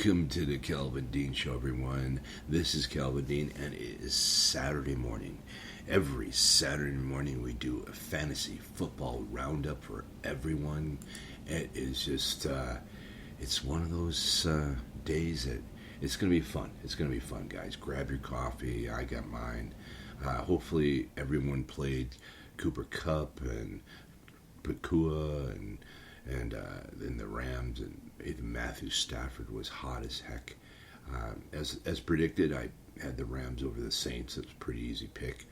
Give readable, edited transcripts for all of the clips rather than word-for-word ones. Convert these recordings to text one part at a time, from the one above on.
Welcome to the Calvin Dean Show, everyone. This is Calvin Dean, and it is Saturday morning. Every Saturday morning, we do a fantasy football roundup for everyone. It is just, it's one of those days that it's going to be fun. It's going to be fun, guys. Grab your coffee. I got mine. Hopefully, everyone played Cooper Kupp and Pakua and then the Rams, and even Matthew Stafford was hot as heck. As predicted, I had the Rams over the Saints. It was a pretty easy pick.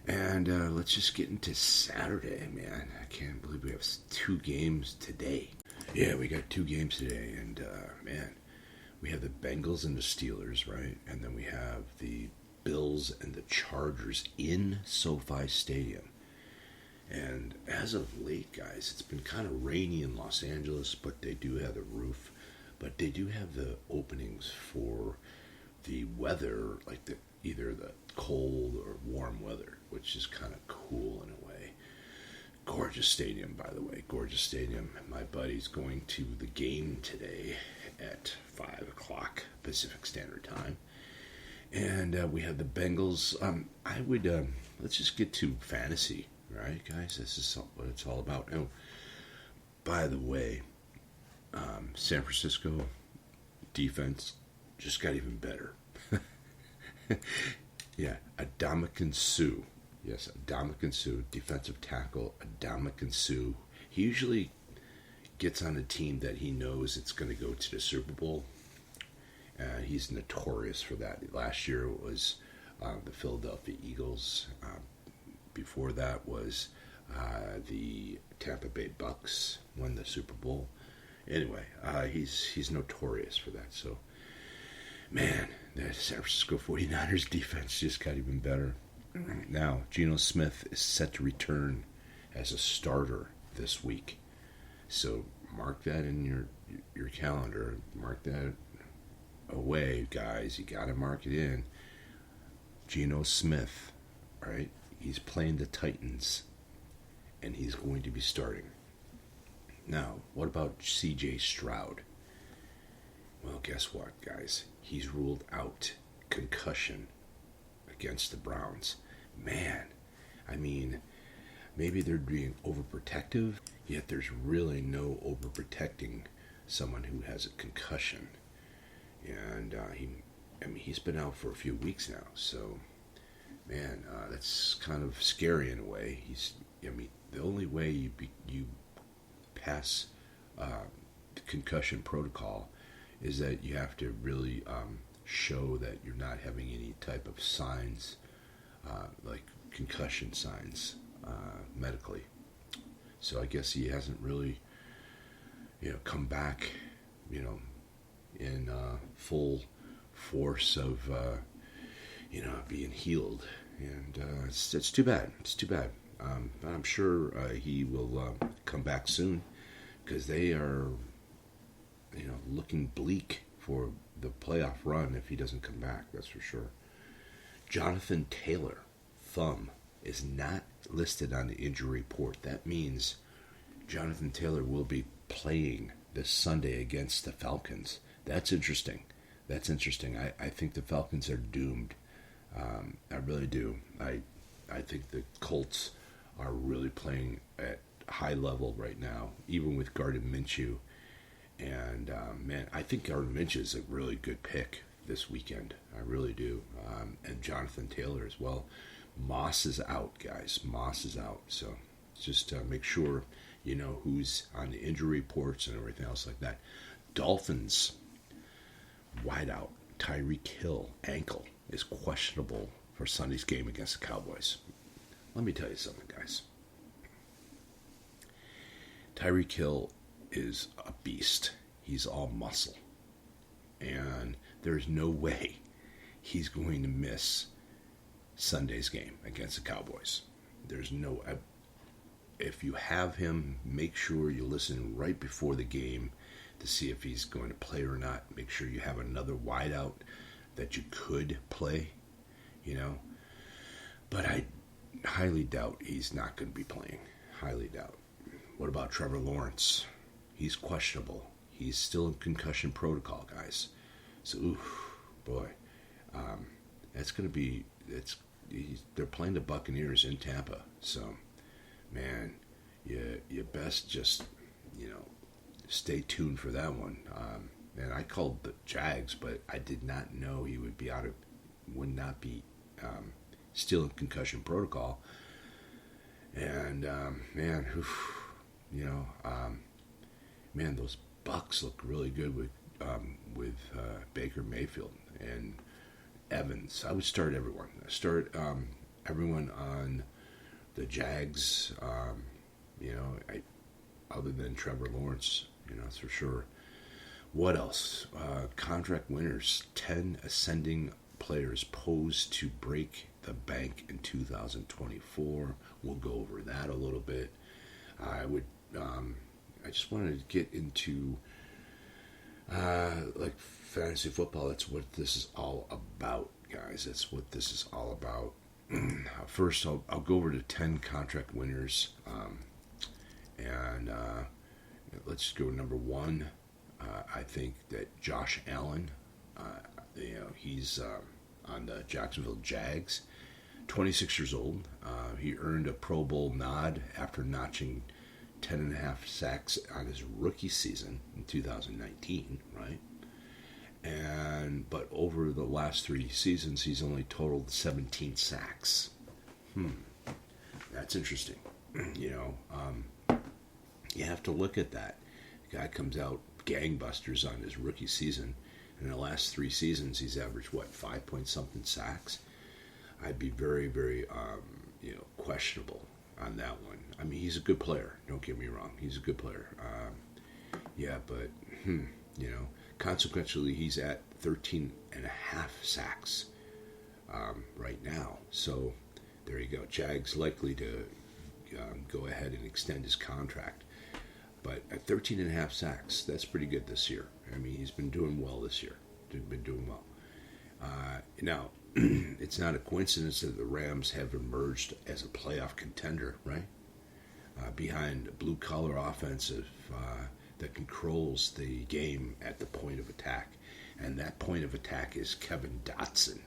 And let's just get into Saturday, man. I can't believe we have 2 games today. Yeah, we got 2 games today, and man, we have the Bengals and the Steelers, right? And then we have the Bills and the Chargers in SoFi Stadium. And as of late, guys, it's been kind of rainy in Los Angeles, but they do have the roof. But they do have the openings for the weather, like either the cold or warm weather, which is kind of cool in a way. Gorgeous stadium, by the way. Gorgeous stadium. My buddy's going to the game today at 5 o'clock Pacific Standard Time. And we have the Bengals. Let's just get to fantasy. Right, guys, this is what it's all about. Oh, by the way, San Francisco defense just got even better. Yeah, Ndamukong Suh. Yes, Ndamukong Suh, defensive tackle, Ndamukong Suh. He usually gets on a team that he knows it's going to go to the Super Bowl. He's notorious for that. Last year it was the Philadelphia Eagles. Before that was the Tampa Bay Bucks won the Super Bowl. Anyway, he's notorious for that. So, man, the San Francisco 49ers defense just got even better. Now, Geno Smith is set to return as a starter this week. So mark that in your calendar. Mark that away, guys. You got to mark it in. Geno Smith, right? He's playing the Titans, and he's going to be starting. Now, what about C.J. Stroud? Well, guess what, guys? He's ruled out concussion against the Browns. Man, I mean, maybe they're being overprotective, yet there's really no overprotecting someone who has a concussion. And he's been out for a few weeks now, so... Man, that's kind of scary in a way. The only way you pass the concussion protocol is that you have to really show that you're not having any type of signs, like concussion signs, medically. So I guess he hasn't really, come back, in full force of. Being healed, and it's too bad. It's too bad. But I'm sure he will come back soon, because they are, looking bleak for the playoff run if he doesn't come back. That's for sure. Jonathan Taylor, thumb, is not listed on the injury report. That means Jonathan Taylor will be playing this Sunday against the Falcons. That's interesting. I think the Falcons are doomed. I really do. I think the Colts are really playing at high level right now, even with Gardner Minshew. And, man, I think Gardner Minshew is a really good pick this weekend. I really do. And Jonathan Taylor as well. Moss is out, guys. Moss is out. So just make sure you know who's on the injury reports and everything else like that. Dolphins, wideout, Tyreek Hill, ankle, is questionable for Sunday's game against the Cowboys. Let me tell you something, guys. Tyreek Hill is a beast. He's all muscle. And there's no way he's going to miss Sunday's game against the Cowboys. There's no... If you have him, make sure you listen right before the game to see if he's going to play or not. Make sure you have another wideout that you could play, But I highly doubt he's not going to be playing. Highly doubt. What about Trevor Lawrence? He's questionable. He's still in concussion protocol, guys. So, oof, boy, that's going to be. They're playing the Buccaneers in Tampa. So, man, you best just stay tuned for that one. And I called the Jags, but I did not know he would not be still in concussion protocol. And man, man, those Bucks look really good with Baker Mayfield and Evans. I would start everyone. Everyone on the Jags. Other than Trevor Lawrence, that's for sure. What else? Contract winners. 10 ascending players posed to break the bank in 2024. We'll go over that a little bit. I just wanted to get into like fantasy football. That's what this is all about, guys. That's what this is all about. First, I'll go over to 10 contract winners, and let's go number one. I think that Josh Allen, he's on the Jacksonville Jags, 26 years old. He earned a Pro Bowl nod after notching 10.5 sacks on his rookie season in 2019, right? But over the last 3 seasons, he's only totaled 17 sacks. That's interesting. You have to look at that. The guy comes out gangbusters on his rookie season. In the last 3 seasons, he's averaged 5-point-something sacks. I'd be very, very, questionable on that one. I mean, he's a good player. Don't get me wrong. He's a good player. But consequentially, he's at 13.5 sacks right now. So there you go. Jags likely to go ahead and extend his contract. But at 13.5 sacks, that's pretty good this year. I mean, he's been doing well this year. Now, it's not a coincidence that the Rams have emerged as a playoff contender, right? Behind a blue-collar offensive that controls the game at the point of attack. And that point of attack is Kevin Dotson.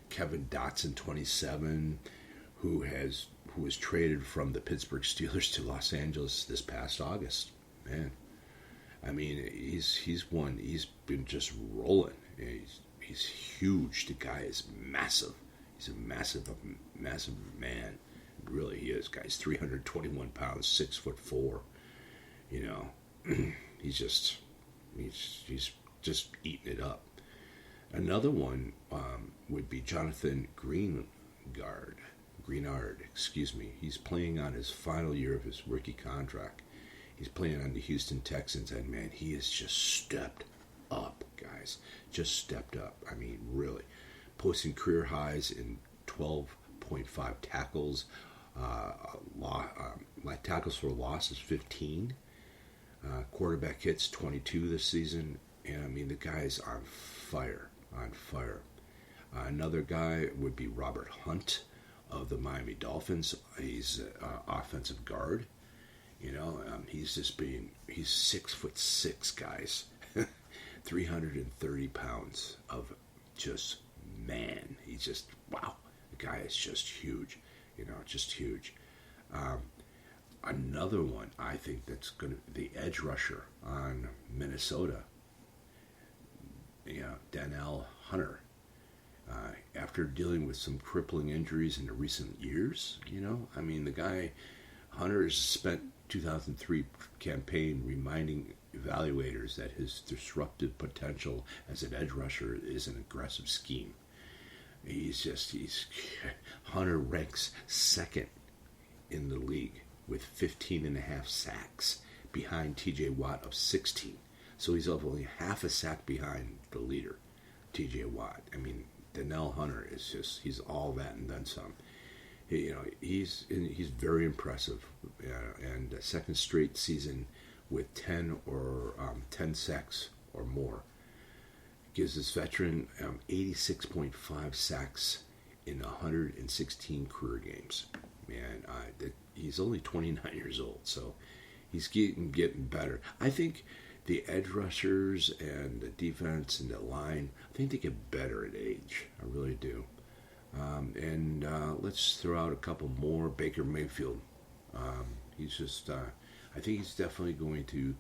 Kevin Dotson, 27, who was traded from the Pittsburgh Steelers to Los Angeles this past August. Man, I mean, he's been just rolling. He's huge. The guy is massive. He's a massive man. Really, he is. Guy's 321 pounds, 6'4". He's just eating it up. Another one would be Jonathan Greenard. He's playing on his final year of his rookie contract. He's playing on the Houston Texans, and man, he has just stepped up, guys. Just stepped up. I mean, really. Posting career highs in 12.5 tackles. Tackles for loss is 15. Quarterback hits 22 this season. And I mean, the guy's on fire. Another guy would be Robert Hunt of the Miami Dolphins. He's an offensive guard. He's 6'6", guys. 330 pounds of just man. He's just, wow. The guy is just huge. Just huge. Another one, I think that's going to be the edge rusher on Minnesota. Danielle Hunter. After dealing with some crippling injuries in the recent years, the guy, Hunter has spent 2003 campaign reminding evaluators that his disruptive potential as an edge rusher is an aggressive scheme. Hunter ranks second in the league with 15.5 sacks behind TJ Watt of 16. So he's only half a sack behind the leader, TJ Watt. I mean, Danielle Hunter is he's all that and then some. He's very impressive, and a second straight season with 10 sacks or more gives this veteran 86.5th sacks in 116 career games. Man, he's only 29 years old, so he's getting better. I think the edge rushers and the defense and the line, I think they get better at age. I really do. And let's throw out a couple more. Baker Mayfield. He's just, I think he's definitely going to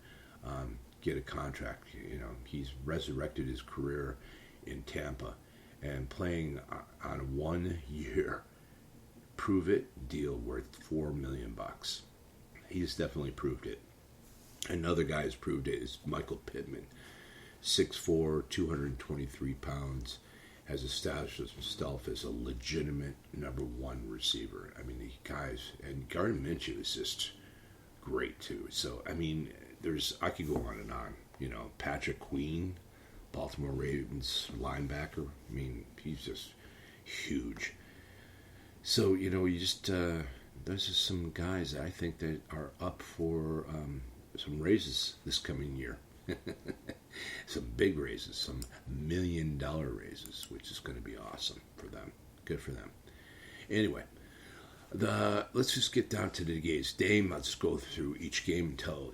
get a contract. You know, he's resurrected his career in Tampa and playing on a 1 year prove it deal worth $4 million. He's definitely proved it. Another guy who's proved it is Michael Pittman, 6'4", 223 pounds, has established himself as a legitimate number one receiver. I mean, the guys, and Gardner Minshew is just great too. So, I mean, I could go on and on. You know, Patrick Queen, Baltimore Ravens linebacker. I mean, he's just huge. So, you know, you just, those are some guys I think that are up for some raises this coming year. Some big raises, some $1 million raises, which is going to be awesome for them. Good for them. Anyway, let's just get down to the game. Let's go through each game and tell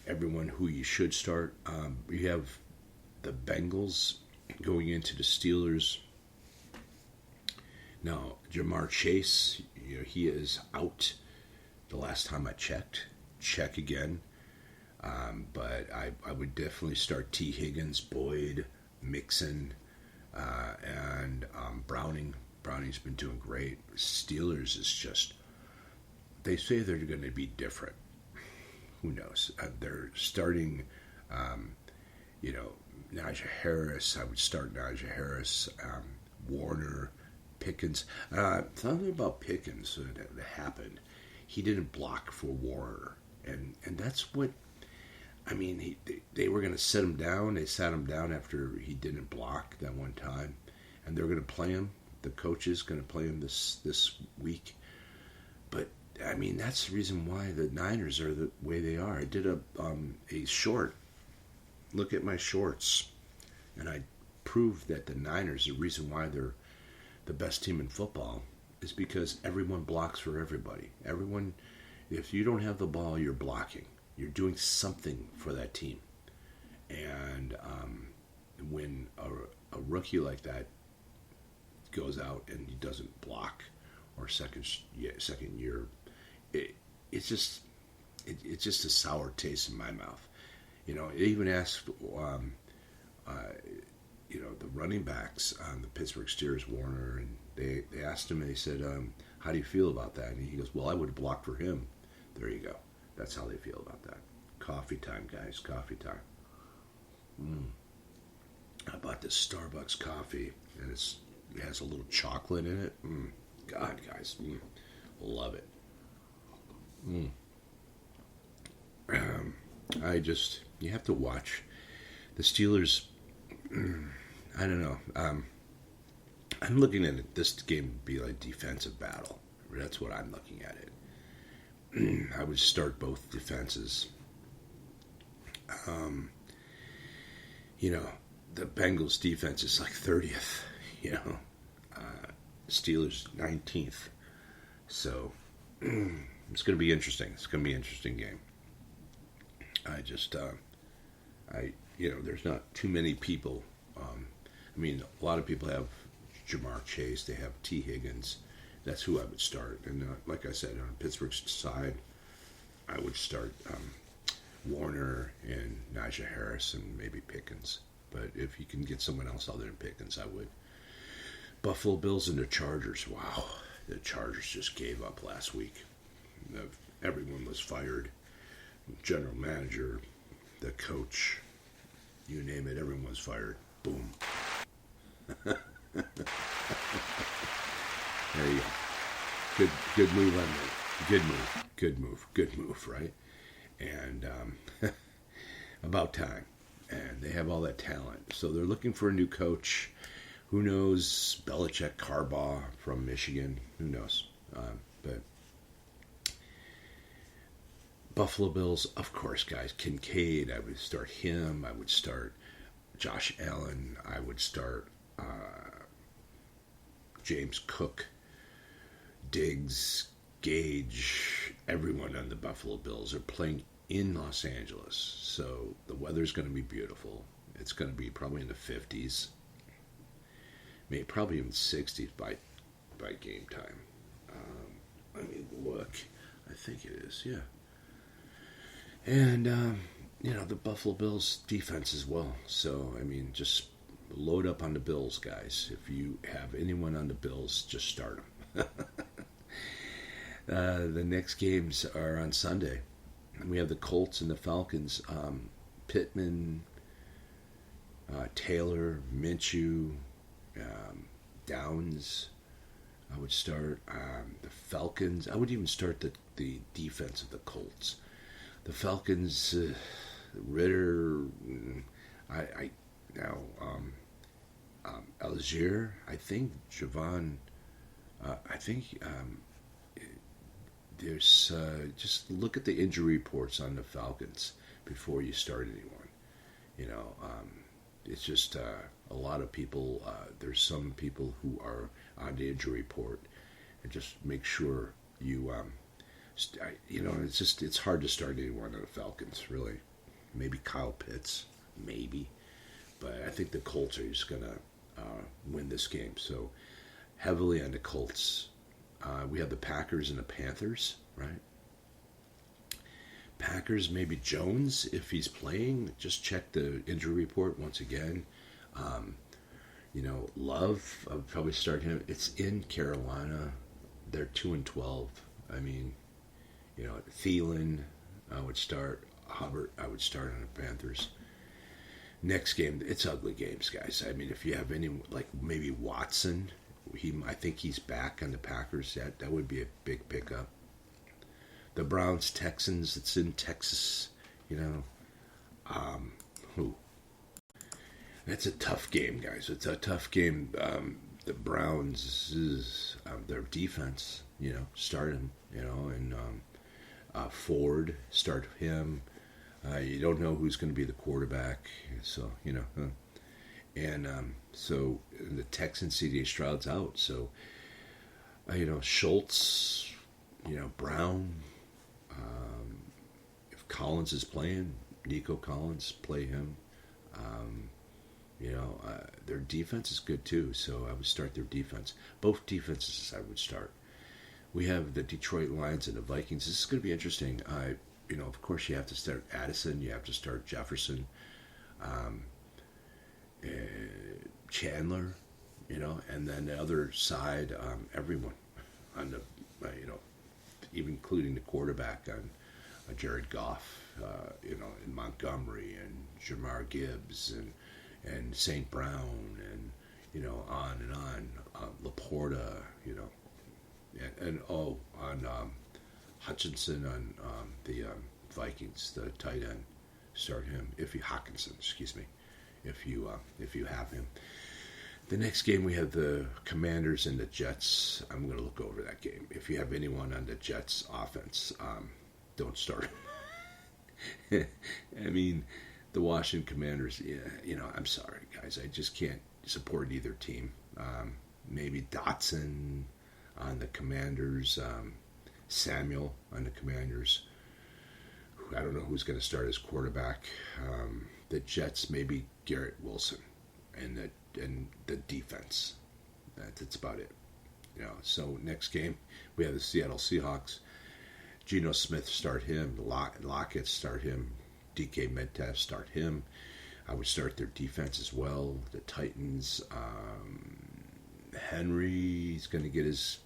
everyone who you should start. We have the Bengals going into the Steelers. Now, Jamar Chase, you know, he is out. The last time I checked. Check again. But I would definitely start T. Higgins, Boyd, Mixon, and Browning. Browning's been doing great. Steelers is just, they say they're going to be different. Who knows? They're starting, you know, Najee Harris. I would start Najee Harris, Warner, Pickens. Something about Pickens that happened. He didn't block for Warner. And that's what, I mean, they were going to set him down. They sat him down after he didn't block that one time. And they're going to play him. The coach is going to play him this week. But, I mean, that's the reason why the Niners are the way they are. I did a short. Look at my shorts. And I proved that the Niners, the reason why they're the best team in football is because everyone blocks for everybody. Everyone, if you don't have the ball, you're blocking. You're doing something for that team. And when a rookie like that goes out and he doesn't block, or second year, it's just a sour taste in my mouth. You know, it even asked, you know, the running backs on the Pittsburgh Steelers, Warner, and they asked him, and they said, how do you feel about that? And he goes, well, I would have blocked for him. There you go. That's how they feel about that. Coffee time, guys. Coffee time. I bought this Starbucks coffee, and it has a little chocolate in it. God, guys. Love it. You have to watch. The Steelers, I don't know. I'm looking at it, this game to be like a defensive battle. That's what I'm looking at it. I would start both defenses. You know, the Bengals defense is like 30th, you know. Steelers 19th. So, it's going to be interesting. It's going to be an interesting game. You know, there's not too many people. I mean, a lot of people have Jamar Chase. They have T. Higgins. That's who I would start. And like I said, on Pittsburgh's side, I would start Warner and Najee Harris and maybe Pickens. But if you can get someone else other than Pickens, I would. Buffalo Bills and the Chargers. Wow. The Chargers just gave up last week. Everyone was fired. General manager, the coach, you name it, everyone was fired. Boom. There you go. Good move on me. Good move, right? And about time. And they have all that talent. So they're looking for a new coach. Who knows? Belichick, Harbaugh from Michigan. Who knows? But Buffalo Bills, of course, guys. Kincaid, I would start him. I would start Josh Allen. I would start James Cook, Diggs, gauge everyone on the Buffalo Bills. Are playing in Los Angeles, so the weather's going to be beautiful. It's going to be probably in the 50s, maybe probably even 60s by game time. Let me look. I think it is, yeah. And the Buffalo Bills defense as well. So I mean, just load up on the Bills, guys. If you have anyone on the Bills, just start them. The next games are on Sunday. We have the Colts and the Falcons. Pittman, Taylor, Minshew, Downs. I would start the Falcons. I would even start the defense of the Colts. The Falcons, Ritter. I now Algier. I think Javon. I think there's just look at the injury reports on the Falcons before you start anyone. It's just a lot of people. There's some people who are on the injury report, and just make sure you. It's hard to start anyone on the Falcons, really. Maybe Kyle Pitts, maybe, but I think the Colts are just gonna win this game. So heavily on the Colts. We have the Packers and the Panthers, right? Packers, maybe Jones, if he's playing. Just check the injury report once again. Love, I would probably start him. It's in Carolina. They're 2-12. I mean, Thielen, I would start. Hubbard, I would start on the Panthers. Next game, it's ugly games, guys. I mean, if you have any, like maybe Watson, I think he's back on the Packers. That would be a big pickup. The Browns, Texans, it's in Texas, who? That's a tough game, guys. It's a tough game. The Browns, their defense, start him, and Ford, start him. You don't know who's going to be the quarterback, so, and so the Texans, CJ Stroud's out, so, Schultz, Brown, if Collins is playing, Nico Collins, play him. Their defense is good too, so I would start their defense. Both defenses I would start. We have the Detroit Lions and the Vikings. This is going to be interesting. Of course, you have to start Addison. You have to start Jefferson, Chandler, and then the other side, everyone on the, even including the quarterback on Jared Goff, in Montgomery and Jamar Gibbs and St. Brown and, on and on, Laporta, and on Hutchinson on the Vikings, the tight end, start him Hawkinson, excuse me, if you have him. The next game we have the Commanders and the Jets. I'm going to look over that game. If you have anyone on the Jets offense, don't start him. I mean, the Washington Commanders. Yeah, I'm sorry, guys. I just can't support either team. Maybe Dotson on the Commanders. Samuel on the Commanders. I don't know who's going to start as quarterback. The Jets, maybe Garrett Wilson, and the defense. That's about it. So next game we have the Seattle Seahawks. Geno Smith, start him. Lockett, start him. DK Metcalf, start him. I would start their defense as well. The Titans. Henry's going to get his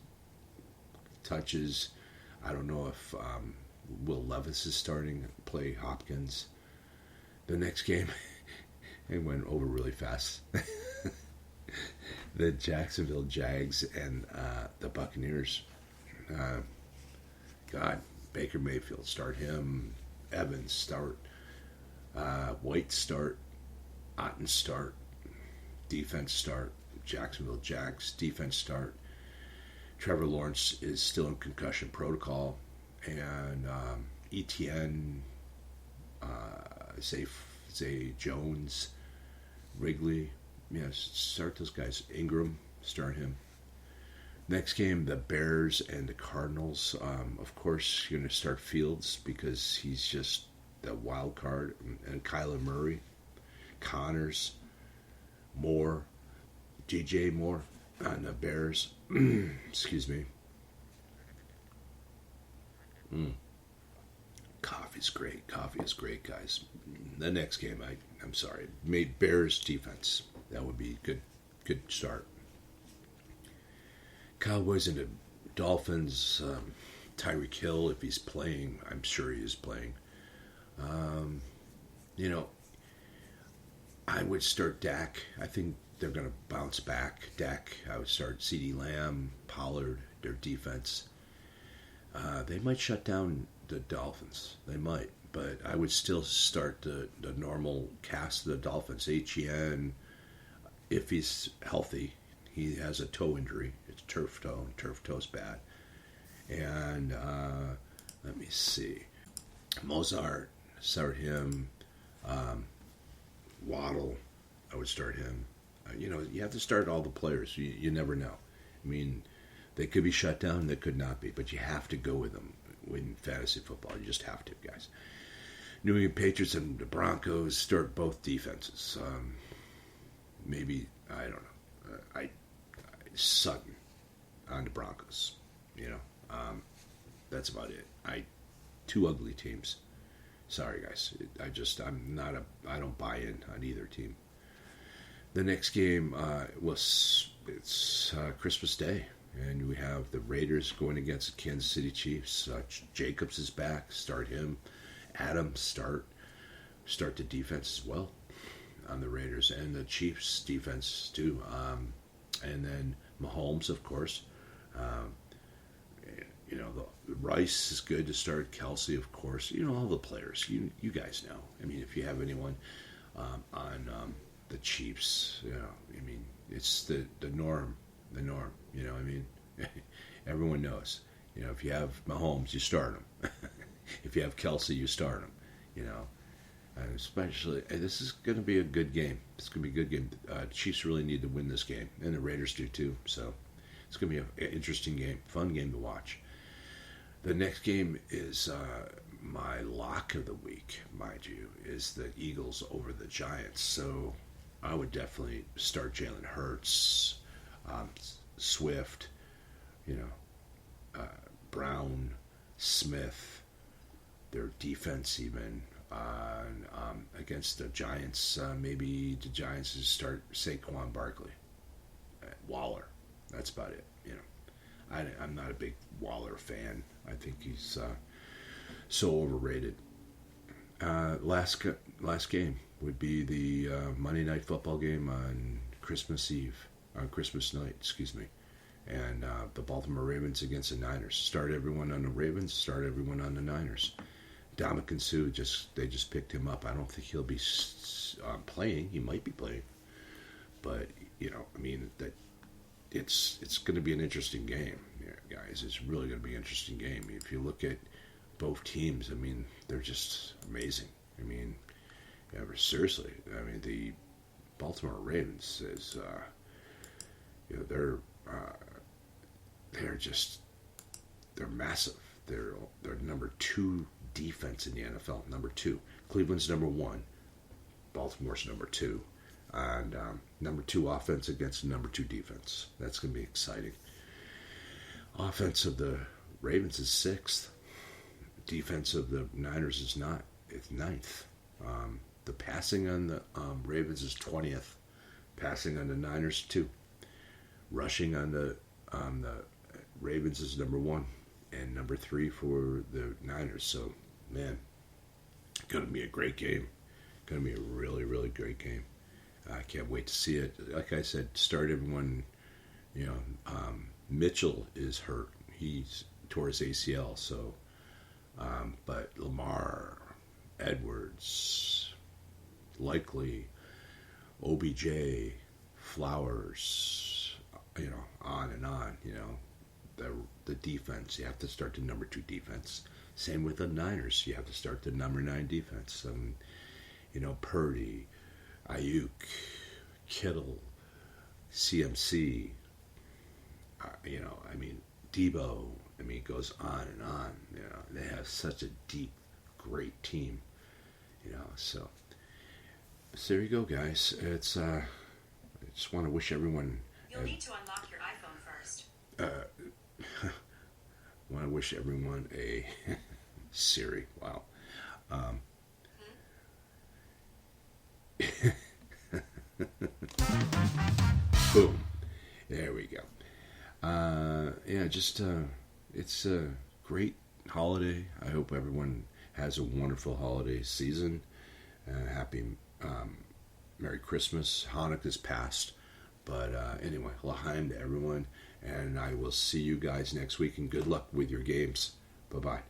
touches. I don't know if Will Levis is starting to play Hopkins. The next game, it went over really fast. The Jacksonville Jags and the Buccaneers. Baker Mayfield, start him. Evans, start. White, start. Otten, start. Defense, start. Jacksonville Jags, defense, start. Trevor Lawrence is still in concussion protocol, and Etienne, Zay Jones, Wrigley, start those guys. Ingram, start him. Next game, the Bears and the Cardinals. Of course, you're going to start Fields because he's just the wild card. And Kyler Murray, Connors, Moore, DJ Moore on the Bears. Excuse me. Coffee's great. Coffee is great, guys. The next game, I'm sorry, made Bears defense. That would be good start. Cowboys and the Dolphins. Tyreek Hill, if he's playing, I'm sure he is playing. I would start Dak. I think they're going to bounce back. Dak, I would start CeeDee Lamb, Pollard, their defense. They might shut down the Dolphins. They might. But I would still start the normal cast of the Dolphins. Etienne, if he's healthy, he has a toe injury. It's turf toe, and turf toe's bad. And let me see. Mozart, start him. Waddle, I would start him. You have to start all the players. You never know. I mean, they could be shut down, they could not be, but you have to go with them in fantasy football. You just have to, guys. New England Patriots and the Broncos start both defenses. Maybe, I don't know. Sutton on the Broncos. That's about it. Two ugly teams. Sorry, guys. I don't buy in on either team. The next game it's Christmas Day, and we have the Raiders going against the Kansas City Chiefs. Jacobs is back. Start him. Adams, start the defense as well on the Raiders and the Chiefs defense too. And then Mahomes, of course. The Rice is good to start. Kelsey, of course. All the players. You guys know. I mean, if you have anyone on the Chiefs, it's the norm. The norm. Everyone knows. If you have Mahomes, you start him. If you have Kelsey, you start him. And especially, this is going to be a good game. It's going to be a good game. Chiefs really need to win this game, and the Raiders do too. So it's going to be an interesting game, fun game to watch. The next game is my lock of the week, mind you, is the Eagles over the Giants. So I would definitely start Jalen Hurts, Swift, Brown, Smith, their defense even. Against the Giants, maybe the Giants just start Saquon Barkley, Waller. That's about it. I'm not a big Waller fan. I think he's so overrated. Last game would be the Monday Night Football game on Christmas night, excuse me, and the Baltimore Ravens against the Niners. Start everyone on the Ravens. Start everyone on the Niners. Ndamukong Suh, they just picked him up. I don't think he'll be playing. He might be playing, but that it's going to be an interesting game, guys. It's really going to be an interesting game. If you look at both teams, they're just amazing. Seriously. The Baltimore Ravens is, they're massive. They're number 2 defense in the NFL. Number 2. Cleveland's number 1. Baltimore's number 2. And number 2 offense against number 2 defense. That's going to be exciting. Offense of the Ravens is 6th. Defense of the Niners is not. It's 9th. The passing on the Ravens is 20th. Passing on the Niners 2. Rushing on the Ravens is number 1. And number 3 for the Niners. So, man, going to be a great game. Going to be a really, really great game. I can't wait to see it. Like I said, start everyone. Mitchell is hurt. He's tore his ACL. So, but Lamar, Edwards, likely, OBJ, Flowers, on and on. The defense, you have to start the number 2 defense. Same with the Niners, you have to start the number 9 defense. Purdy, Ayuk, Kittle, CMC, I mean, Debo. I mean, it goes on and on. You know, they have such a deep, great team. You know, so there you go, guys. It's I just want to wish everyone. You'll need to unlock your iPhone first. Want to wish everyone a Siri. Wow. Boom. There we go. It's a great holiday. I hope everyone has a wonderful holiday season. Happy Merry Christmas. Hanukkah's passed. But anyway, l'chaim to everyone. And I will see you guys next week. And good luck with your games. Bye-bye.